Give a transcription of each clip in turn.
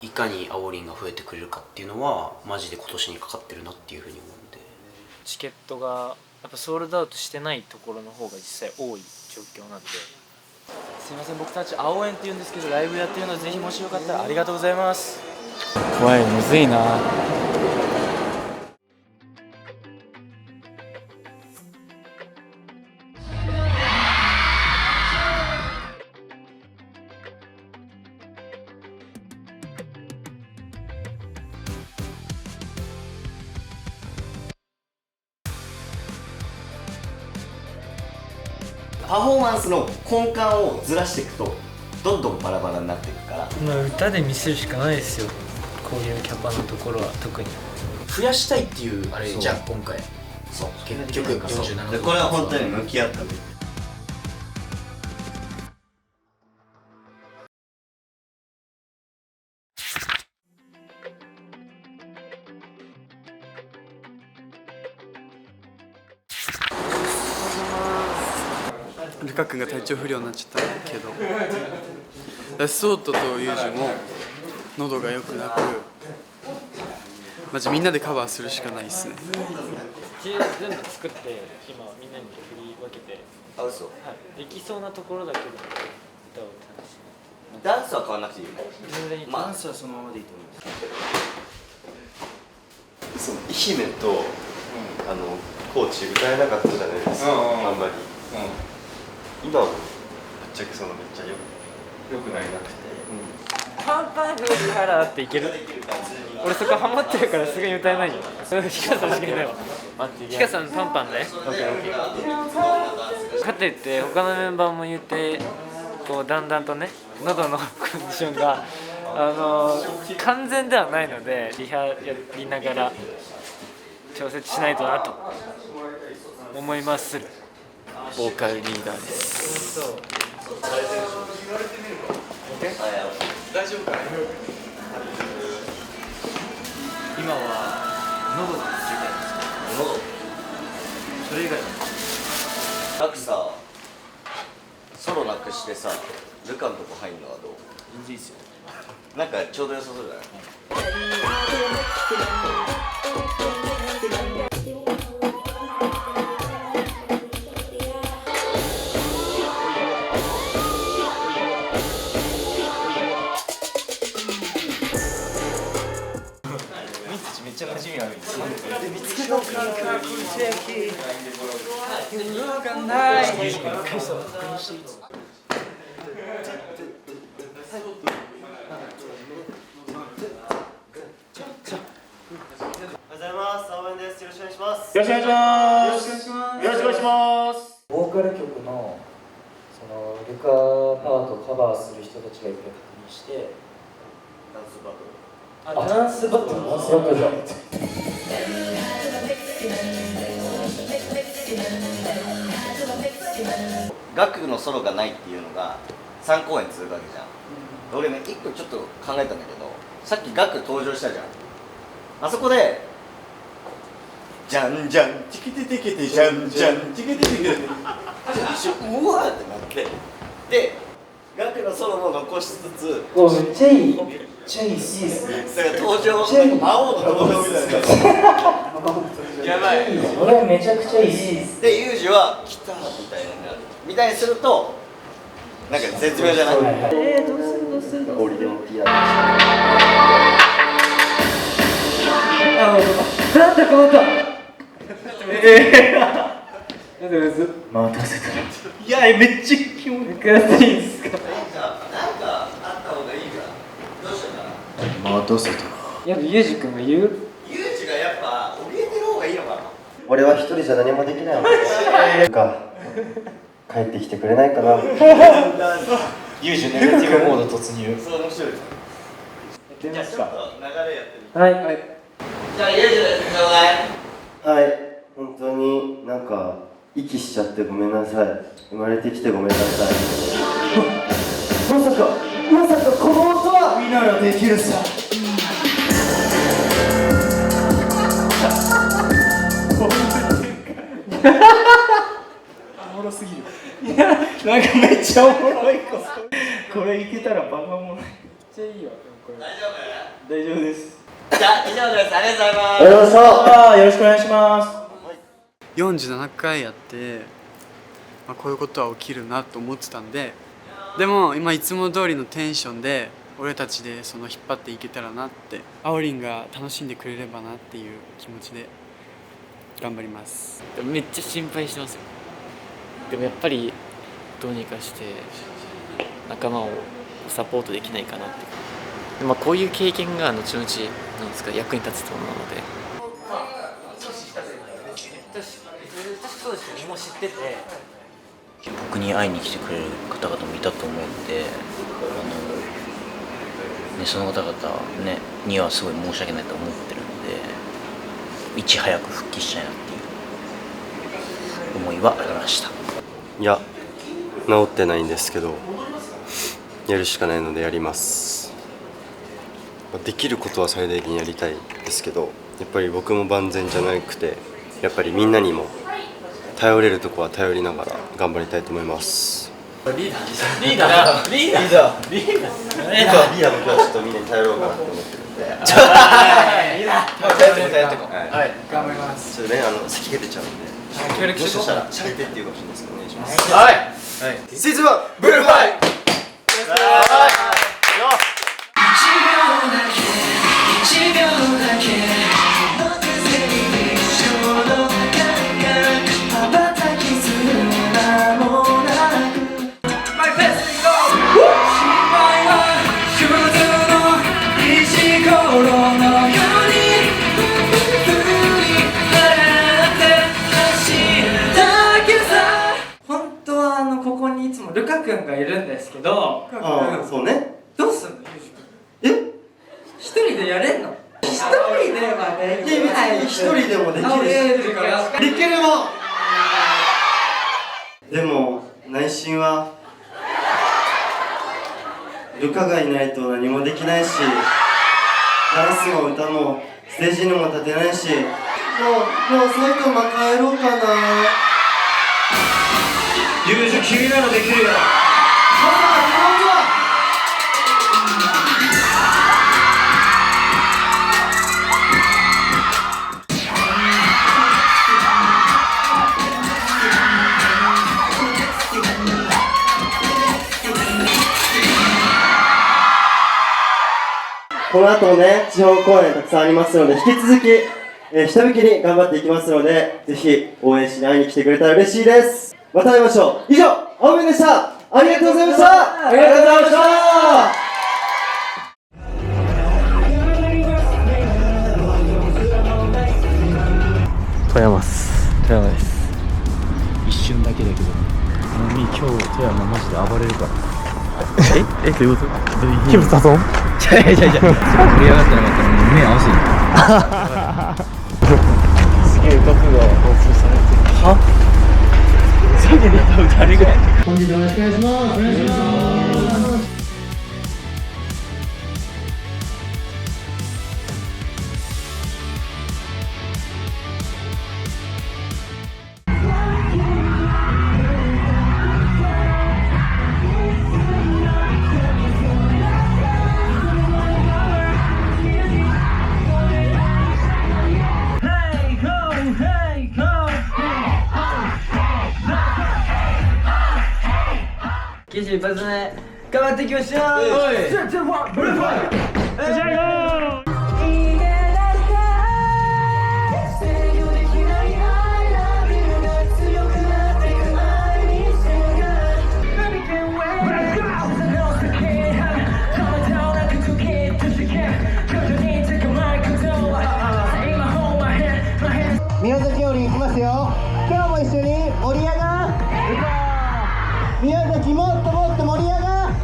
いかに青リンが増えてくれるかっていうのはマジで今年にかかってるなっていうふうに思うんで、チケットがやっぱソールドアウトしてないところの方が実際多い状況なんで。すいません、僕たち青園って言うんですけど、ライブやってるのでぜひもしよかったらありがとうございます。怖い、むずいな。パフォーマンスの根幹をずらしていくとどんどんバラバラになっていくから、まあ歌で見せるしかないですよ、こういうキャパのところは。特に増やしたいっていうあれじゃん今回。そう結局47でこれは本当に向き合ったべき。ルカ君が体調不良になっちゃったけど、ソートとユージも喉が良くなく、マジみんなでカバーするしかないっすね。全部作って今みんなに振り分けて、あ、嘘。はい、できそうなところだけで歌を楽しむ。ダンスは変わらなくていいよね。全然いい。まあダンスはそのままでいいと思います。その愛媛と、高知歌えなかったじゃないですか、あんまり、今もぶっちゃけそのめっちゃよくなりなくて、パンパンフーリハラっていける？俺そこハマってるからすぐに歌えないよ。ヒカさんしかいないわ。ヒカさんパンパンで。かといって他のメンバーも言って、こうだんだんとね喉のコンディションが完全ではないので、リハやりながら調節しないとなと思います。ボーカルリーダーです。大丈夫かな。今は喉についてるんですか？喉それ以外はなくさ、ソロなくしてさ、ルカのとこ入るのはどう？全然いいですよ。なんかちょうど良さそうじゃない？めっちゃ馴染みあるんですよ。ボーカル曲のそのルカパートをカバーする人たちがいるか確認して、ダンスバトル。ダンスバトルじゃん。ガクのソロがないっていうのが3公演続くわけじゃん。俺ね、1個ちょっと考えたんだけど、さっきガク登場したじゃん。あそこでじゃんじゃんチキテテケテじゃんじゃんチキテテケテ一瞬うわーってなって、でガクのソロも残しつつ、めっちゃいい、めっちゃいいシーンですね。だから登場、魔王の登場みたいな。やばい。これめちゃくちゃいいシーンです。で、ユージは来たみたいにするとなんか絶妙じゃない？どうするオリオンティアなんだこの歌。なんで待たせたら。いや、めっちゃ気持ち悪いですか。なんかあった方がいいか。どうしようかな。待たせたら。いや、ユージ君が言う。ユージがやっぱ怯えてる方がいいのかな。俺は一人じゃ何もできないわけか帰ってきてくれないかな。ユージネガティブモード突入。そう面白い。出ますか。流れやってみる。はい。じゃあユージでちょうだい。はい、本当になんか息しちゃってごめんなさい。生まれてきてごめんなさい。まさかこの音はみんならできるさ。おもろすぎる。いや、なんかめっちゃおもろいこれいけたらバカおもろい。ちゃいいわ、でもこれ。大丈夫です。じゃあ以上です。ありがとうございます。ありがとうございましたよろしくお願いします。 47回やって、こういうことは起きるなと思ってたんで、でも今いつも通りのテンションで俺たちでその引っ張っていけたらなって、あおりんが楽しんでくれればなっていう気持ちで頑張ります。でもめっちゃ心配してますよ。でもやっぱりどうにかして仲間をサポートできないかなって。こういう経験が後々なんですか役に立つと思うので。そうですよね、もう知ってて。僕に会いに来てくれる方々もいたと思うんで、その方々、にはすごい申し訳ないと思ってるので、いち早く復帰したいなっていう思いはありました。いや治ってないんですけど、やるしかないのでやります。できることは最大限やりたいですけど、やっぱり僕も万全じゃなくて、やっぱりみんなにも頼れるとこは頼りながら頑張りたいと思います。リーダーも今日はちょっとみんなに頼ろうかなと思ってるんで、頼ってこう。はい頑張ります。ちょっとね先が出ちゃうんで、もしかしたらしゃれてって言うかもしれないですけど、お願いします。はいシーズン1ブルーファイ本当はここにいつもルカ君がいるんですけど、ああそうねどうすんの？え一人でやれんの？一人ではできない。一人でもできるしできるもでも内心はルカがいないと何もできないし、ダンスも歌もステージにも立てないし、もう埼玉帰ろうかな。ユージ君ならできるよ。この後もね、地方公演たくさんありますので、引き続き、ひたむきに頑張っていきますので、ぜひ応援しに会いに来てくれたら嬉しいです。また会いましょう。以上、青梅でした。ありがとうございました。ありがとうございました。富山です。一瞬だけだけど、今日富山マジで暴れるから。どういうこと？気分誘う？違う。盛り上がってなかったらもう目合わせに。すげえ額が放送されてる。は？下げてた誰が？本日よろしくお願いします。お願いします。一発目頑張っていきましょう。ブルーファイ宮崎より行きますよ。今日も一緒に盛り上がる。宮崎もっともっと盛り上がる。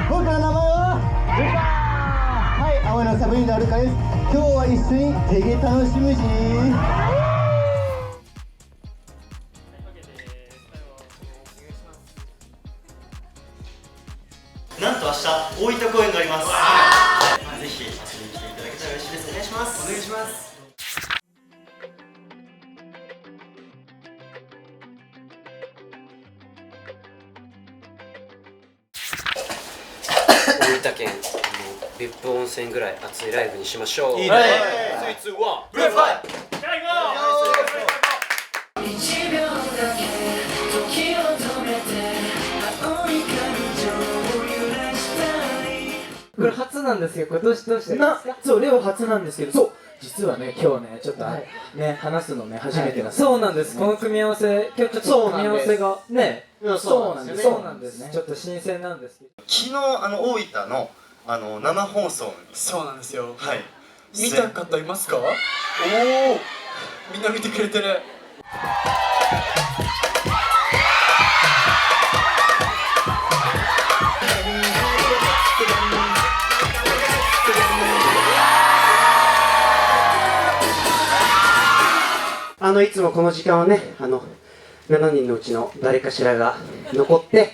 僕の名前ははい、青のサブリーダールカです。今日は一緒にてげ楽しむし。なんと明日大分公演があります。ぜひ遊びに来ていただけたら嬉しいです。お願いします。お願いします。大分 VIP 温泉ぐらい熱いライブにしましょう。いいね。3、2、1、ブレイファイ。これ初なんですけど、どうしてですか？そう、レオ初なんですけど、そう、実はね、今日ね、ちょっとね、話すのね、初めてなんです。そうなんです。この組み合わせ、今日ちょっと組み合わせがね、そうなんです。そうなんです。ちょっと新鮮なんですけど。昨日大分の生放送にそうなんですよ。はい見た方いますか？おお、みんな見てくれてる。いつもこの時間はね、7人のうちの誰かしらが残って、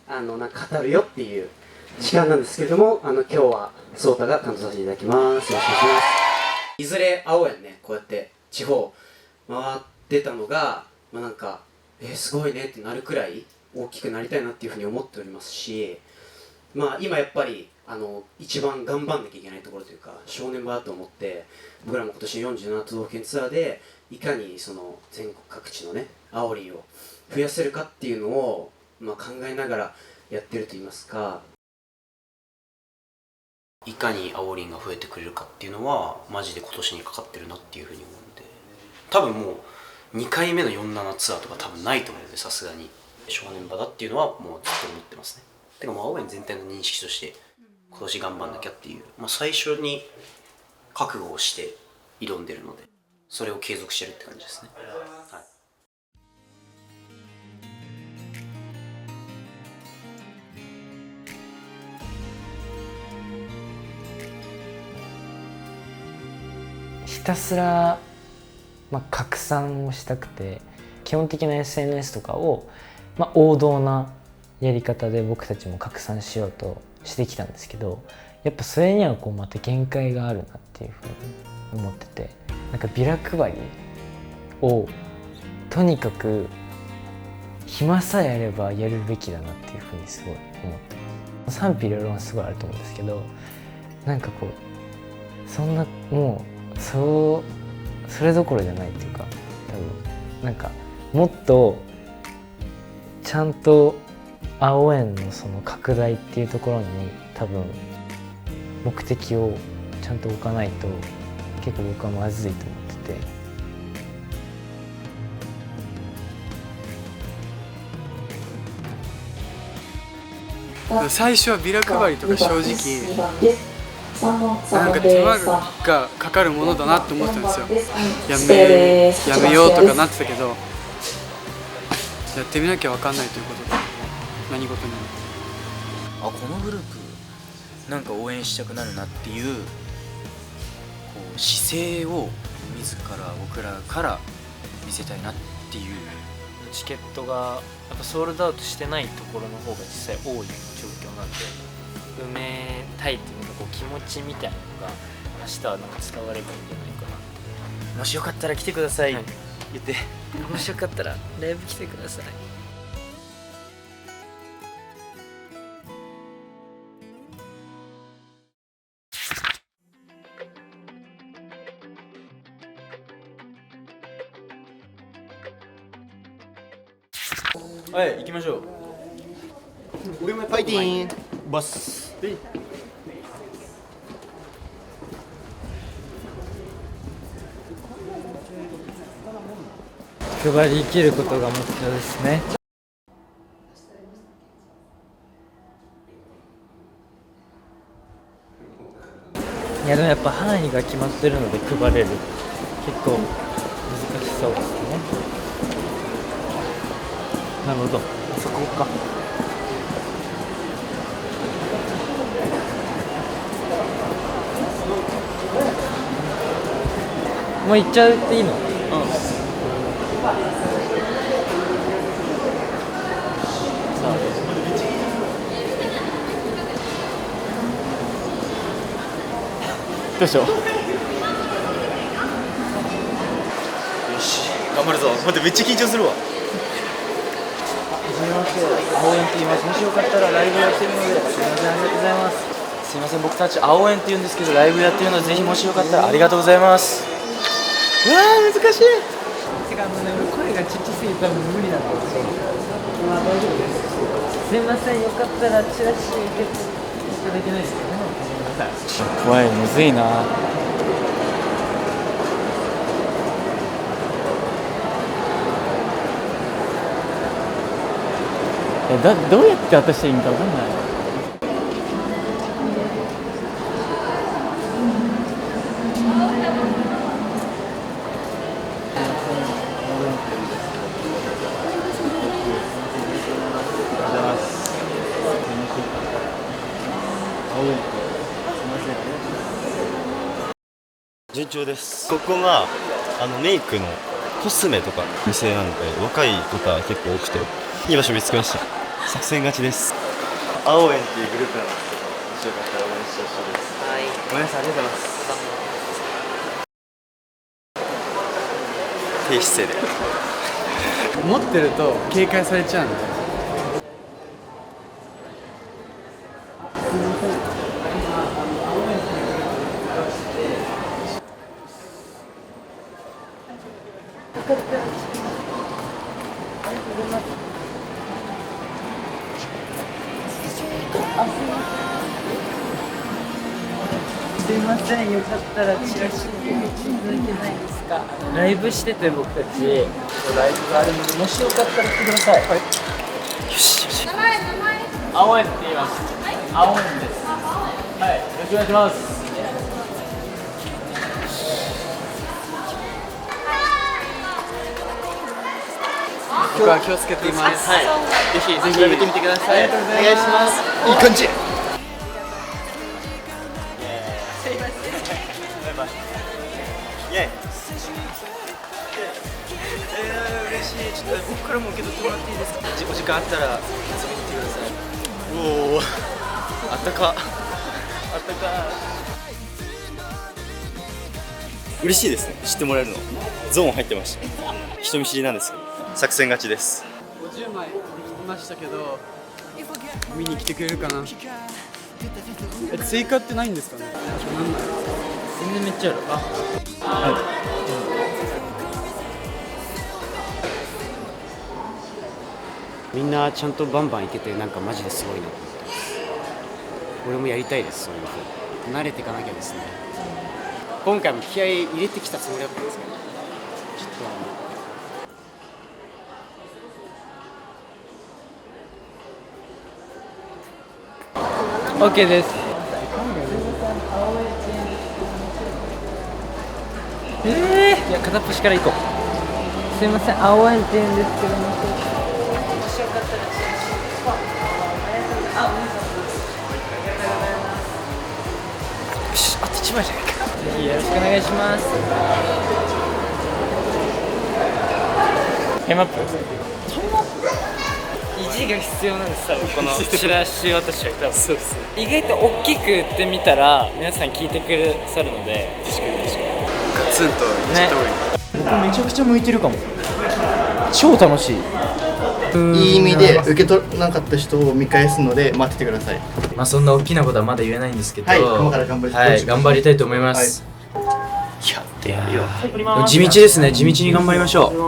なんか語るよっていう時間なんですけれども、今日は颯太が担当させていただきます。よろしくお願いします。いずれ青園ね、こうやって地方回ってたのが、なんか、すごいねってなるくらい大きくなりたいなっていうふうに思っておりますし、今やっぱり、一番頑張んなきゃいけないところというか、正念場だと思って、僕らも今年47都道府県ツアーで、いかにその全国各地のね、アオリンを増やせるかっていうのを、考えながらやってると言いますか、いかにアオリンが増えてくれるかっていうのはマジで今年にかかってるなっていうふうに思うんで、多分もう2回目の47ツアーとか多分ないと思うので、さすがに正念場だっていうのはもうずっと思ってますね。てかもうアオリン全体の認識として今年頑張んなきゃっていう、最初に覚悟をして挑んでるので、それを継続してるって感じですね。はい。ひたすら、拡散をしたくて、基本的な SNS とかを、王道なやり方で僕たちも拡散しようとしてきたんですけど、やっぱそれにはまた限界があるなっていうふうに思ってて、なんかビラ配りをとにかく暇さえあればやるべきだなっていうふうにすごい思ってます。賛否両論はすごいあると思うんですけど、なんかそんなもうそれどころじゃないっていうか、多分なんかもっとちゃんと青園のその拡大っていうところに多分目的をちゃんと置かないと結構僕はまずいと思ってて。最初はビラ配りとか正直なんか手間がかかるものだなって思ってたんですよ。やめようとかなってたけど、やってみなきゃ分かんないということで、何事にもこのグループなんか応援したくなるなっていう姿勢を自ら僕らから見せたいなっていう。チケットがやっぱソールドアウトしてないところの方が実際多い状況なんで、埋めたいっていうのが気持ちみたいなのが明日はなんか伝わればいいんじゃないかなって。もしよかったら来てください、はい、言ってもしよかったらライブ来てください。はい、行きましょう。ファイティンバス配り生きることが目標ですね。いやでもやっぱ範囲が決まってるので配れる、結構難しそうですね。なるほど、そこか。もう行っちゃっていいの？どうしよう。よし、頑張るぞ。待って、めっちゃ緊張するわ。はじめまして、青園と言います。もしよかったらライブやってるので、すみません、ありがとうございます。すいません、僕たち青園っていうんですけどライブやってるので、ぜひもしよかったらありがとうございます。うわー難しい。てか声がちっちゃすぎて多分無理なんだけど。まあ大丈夫です。すいません、よかったらチラシ受けていただけないですかね。ごめんなさい。怖い、むずいな。どうやって渡していいんかわかんない。順調です。ここがメイクのコスメとか店なので、若い方結構多くていい場所見つけました。作戦勝ちです。青園っていうグループなんですけど、もしよかったら応援してほしいです。はい、ごめんなさい、ありがとうございます。低姿勢で持ってると警戒されちゃうんで。すいません、よかったらチラシ受けていただけないですか。ライブしてて僕たちライブがあるので、もしよかったら来てください。はい、よしよし。青園って言います。青園です。はい、よろしくお願いします。僕は気をつけています。はい、ぜひ調べてみてください。ありがとうございます。お願いします。いい感じ。イエイ。嬉しい。ちょっと僕からも受け取ってもらっていいですか。お時間あったら遊びに来てください。おお、あったか。あったか。嬉しいですね、知ってもらえるの。ゾーン入ってました。人見知りなんですけど作戦勝ちです。50枚できましたけど、見に来てくれるかな。追加ってないんですかね。全然めっちゃある。みんなちゃんとバンバンいけて、なんかマジですごいなと思ってます。俺もやりたいです。そういう風慣れていかなきゃですね。今回も気合い入れてきたつもりだったんですけど、ちょっとOK です。いや、片っ端から行こう。すいません、青園って言うんですけども、もしよかったらチラシ。よし、あと1枚じゃないか。ぜひよろしくお願いします。タイムアップ。意地が必要なんです、多分このチラシ渡しは。多分そうです。意外と大きく言ってみたら皆さん聞いてくださるので。確かに確かに。ガツンと言っちゃった方がいい。僕めちゃくちゃ向いてるかも。超楽しい。いい意味で受け取らなかった人を見返すので待っててください。まあそんな大きなことはまだ言えないんですけど、はい、今から頑張りはい、頑張りたいと思います。いやー、地道ですね。地道に頑張りましょう。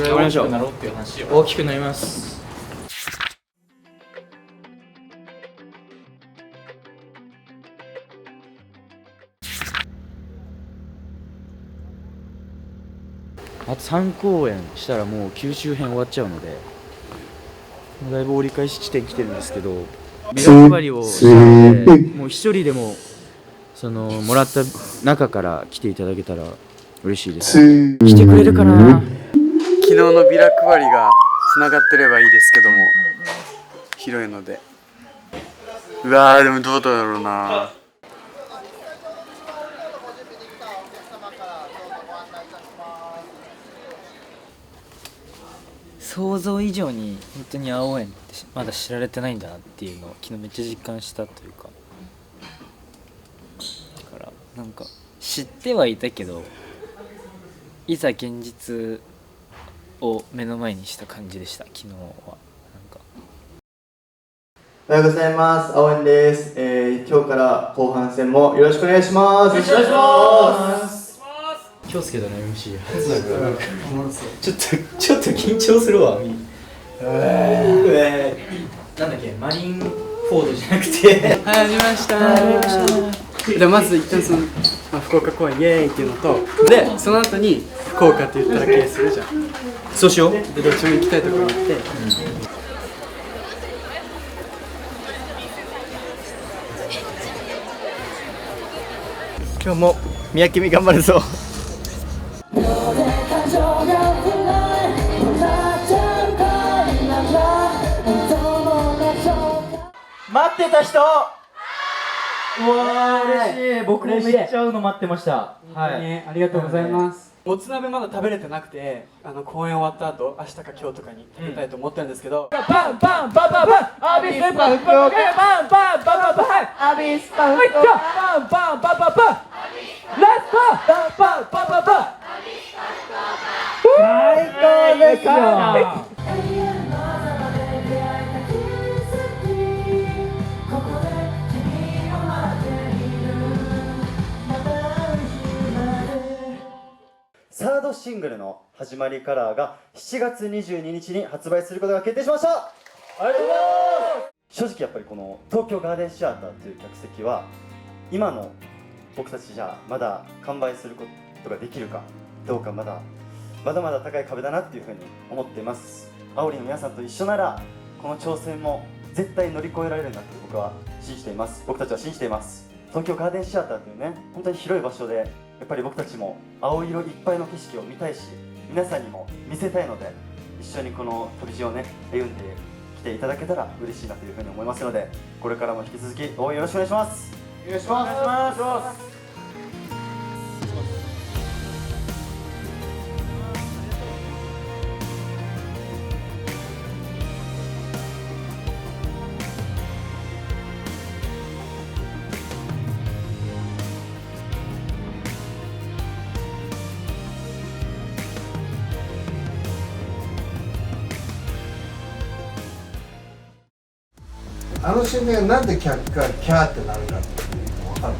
頑張りましょう。大きくなります。あと3公演したらもう九州編終わっちゃうので、だいぶ折り返し地点来てるんですけど、ビラ配りをしたので、もう一人でもそのもらった中から来ていただけたら嬉しいです。来てくれるかな。昨日のビラ配りが繋がってればいいですけども、広いので。うわー、でもどうだろうな。想像以上に本当に青園ってまだ知られてないんだなっていうのを昨日めっちゃ実感したというか、だからなんか知ってはいたけど、いざ現実を目の前にした感じでした。昨日はなんか。おはようございます。青園です。今日から後半戦もよろしくお願いします。よろしくお願いします。京介だね MC 初だからちょっと緊張するわ。なんだっけマリンフォードじゃなくてはい始めましたでまず一旦その、福岡公演イエーイっていうのとでその後に福岡って言ったらケースするじゃん。そうしよう。でどっちも行きたいところに行って、今日も三宅美頑張るぞ。待ってた人。うわー嬉しい。僕もめっちゃ会うの待ってました。はい、ありがとうございます。もつ鍋まだ食べれてなくて、公演終わった後、明日か今日とかに食べたいと思ってるんですけど。パンパンパンパンパンアビスパン福岡パンパンパンパンパンアビスパン福岡パンパンパンパンパンラストパンパンパンパンパン最高ですよ。サードシングルの「始まりカラー」が7月22日に発売することが決定しました。ありがとうございます。正直やっぱりこの東京ガーデンシアターという客席は今の僕たちじゃまだ完売することができるかどうかまだまだ高い壁だなっていうふうに思っています。青森の皆さんと一緒ならこの挑戦も絶対乗り越えられるんだと僕は信じています。僕たちは信じています。東京ガーデンシアターというね本当に広い場所でやっぱり僕たちも青色いっぱいの景色を見たいし皆さんにも見せたいので一緒にこの旅路をね歩んできていただけたら嬉しいなというふうに思いますのでこれからも引き続き応援よろしくお願いします。お願いします。お願いします。あの瞬間なんで客がキャーってなるかっていうの分かる。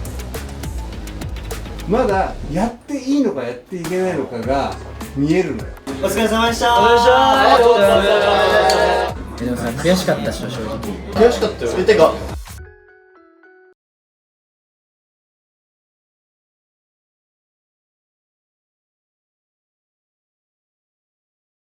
まだやっていいのかやっていけないのかが見えるのよ。お疲れ様でした。お願いします。でもさ悔しかったっしょ正直。悔しかったよ。てか